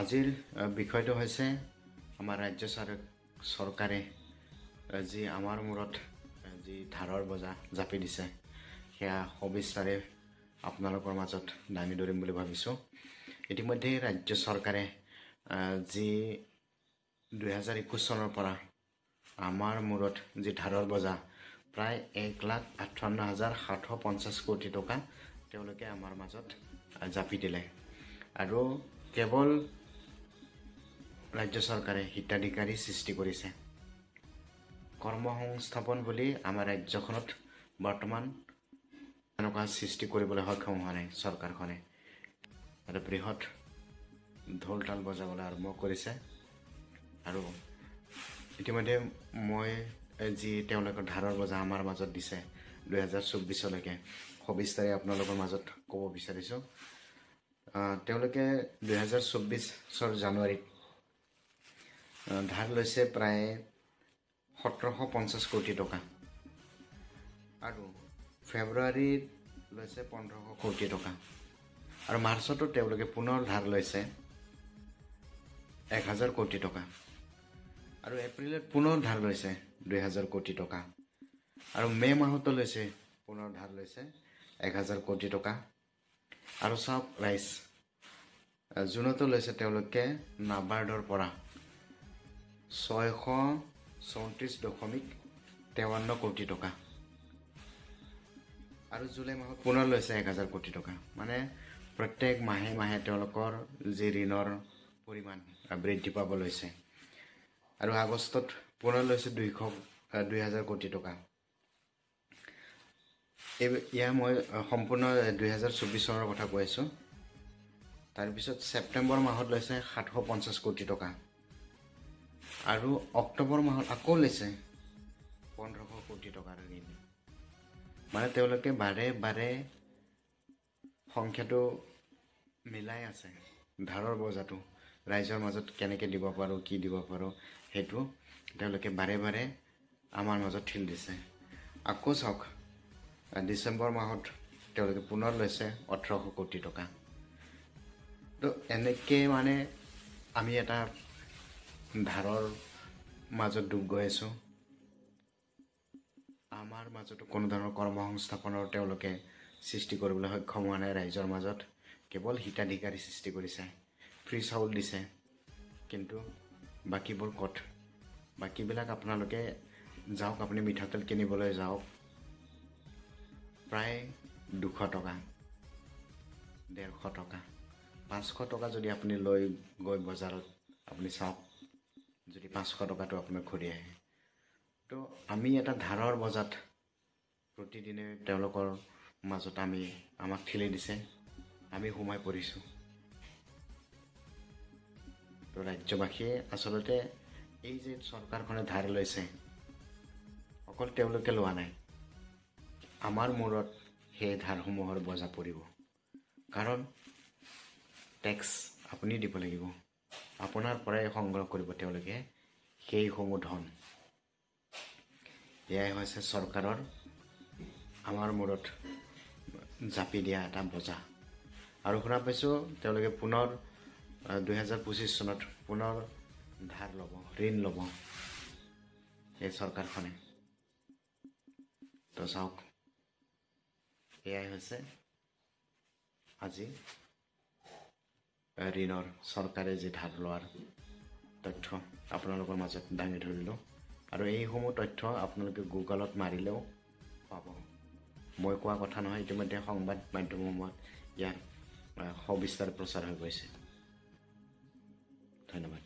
আজিৰ বিষয়টো হৈছে আমাৰ ৰাজ্য চৰকাৰে যি আমাৰ মূৰত যি ধাৰৰ বজা জাপি দিছে সেয়া সবিস্তাৰে আপোনালোকৰ মাজত দাঙি ধৰিম বুলি ভাবিছোঁ। ইতিমধ্যে ৰাজ্য চৰকাৰে যি 2021 চনৰ পৰা আমাৰ মূৰত যি ধাৰৰ বজা প্ৰায় 1,58,750 কোটি টকা তেওঁলোকে আমাৰ মাজত জাপি দিলে। আৰু কেৱল ৰাজ্য চৰকাৰে হিতাধিকাৰী সৃষ্টি কৰিছে। কৰ্মসংস্থাপন বুলি আমাৰ ৰাজ্যখনত বৰ্তমান এনেকুৱা সৃষ্টি কৰিবলৈ সক্ষম হোৱা নাই চৰকাৰখনে। আৰু বৃহৎ ঢোল তাল বজাবলৈ আৰম্ভ কৰিছে। আৰু ইতিমধ্যে মই যি তেওঁলোকৰ ধাৰৰ বজা আমাৰ মাজত দিছে 2024লৈকে সবিস্তাৰে আপোনালোকৰ মাজত ক'ব বিচাৰিছোঁ। তেওঁলোকে 2024 জানুৱাৰীত ধাৰ লৈছে প্ৰায় 1750 কোটি টকা আৰু ফেব্ৰুৱাৰীত লৈছে 1500 কোটি টকা আৰু মাৰ্চতো তেওঁলোকে পুনৰ ধাৰ লৈছে 1000 কোটি টকা আৰু এপ্ৰিলত পুনৰ ধাৰ লৈছে 2000 কোটি টকা আৰু মে মাহতো লৈছে পুনৰ ধাৰ লৈছে 1000 কোটি টকা আৰু সব ৰাইজ জুনতো লৈছে তেওঁলোকে নাবাৰ্ডৰ পৰা 634.53 কোটি টকা আৰু জুলাই মাহত পুনৰ লৈছে 1000 কোটি টকা। মানে প্ৰত্যেক মাহে মাহে তেওঁলোকৰ যি ঋণৰ পৰিমাণ বৃদ্ধি পাব লৈছে। আৰু আগষ্টত পুনৰ লৈছে 2000 কোটি টকা। এয়া মই সম্পূৰ্ণ 2024 চনৰ কথা কৈ আছোঁ। তাৰপিছত ছেপ্টেম্বৰ মাহত লৈছে 750 কোটি টকা আৰু অক্টোবৰ মাহত আকৌ লৈছে 1500 কোটি টকাৰ ঋণ। মানে তেওঁলোকে বাৰে বাৰে সংখ্যাটো মিলাই আছে। ধাৰৰ বজাটো ৰাইজৰ মাজত কেনেকৈ দিব পাৰোঁ, কি দিব পাৰোঁ, সেইটো তেওঁলোকে বাৰে বাৰে আমাৰ মাজত ঠেল দিছে। আকৌ চাওক ডিচেম্বৰ মাহত তেওঁলোকে পুনৰ লৈছে 1800 কোটি টকা। তো এনেকৈ মানে আমি এটা ধাৰৰ মাজত ডুব গৈ আছোঁ। আমাৰ মাজতো কোনো ধৰণৰ কৰ্মসংস্থাপনৰ তেওঁলোকে সৃষ্টি কৰিবলৈ সক্ষম হোৱা নাই। ৰাইজৰ মাজত কেৱল হিতাধিকাৰী সৃষ্টি কৰিছে, ফ্ৰী চাউল দিছে, কিন্তু বাকীবোৰ ক'ত? বাকীবিলাক আপোনালোকে যাওক, আপুনি মিঠাতেল কিনিবলৈ যাওক প্ৰায় 200 টকা, 150 টকা, 500 টকা যদি আপুনি লৈ গৈ বজাৰত আপুনি চাওক, যদি 500 টকাটো আপোনাৰ ঘূৰি আহে। তো আমি এটা ধাৰৰ বজাত প্ৰতিদিনে তেওঁলোকৰ মাজত আমাক ঠেলি দিছে, আমি সোমাই পৰিছোঁ। তো ৰাজ্যবাসীয়ে আচলতে এই যে চৰকাৰখনে ধাৰ লৈছে অকল তেওঁলোকে লোৱা নাই, আমাৰ মূৰত সেই ধাৰসমূহৰ বজা পৰিব। কাৰণ টেক্স আপুনি দিব লাগিব, আপোনাৰ পৰাই সংগ্ৰহ কৰিব তেওঁলোকে সেইসমূহ ধন। এয়াই হৈছে চৰকাৰৰ আমাৰ মূৰত জাপি দিয়া এটা বজা। আৰু শুনা পাইছোঁ তেওঁলোকে পুনৰ 2025 চনত পুনৰ ধাৰ ল'ব, ঋণ ল'ব এই চৰকাৰখনে। তো চাওক, এয়াই হৈছে আজি ঋণৰ চৰকাৰে যি ধাৰ লোৱাৰ তথ্য আপোনালোকৰ মাজত দাঙি ধৰিলোঁ। আৰু এইসমূহ তথ্য আপোনালোকে গুগলত মাৰিলেও পাব। মই কোৱা কথা নহয়, ইতিমধ্যে সংবাদ মাধ্যমসমূহত ইয়াৰ সবিস্তাৰ প্ৰচাৰ হৈ গৈছে। ধন্যবাদ।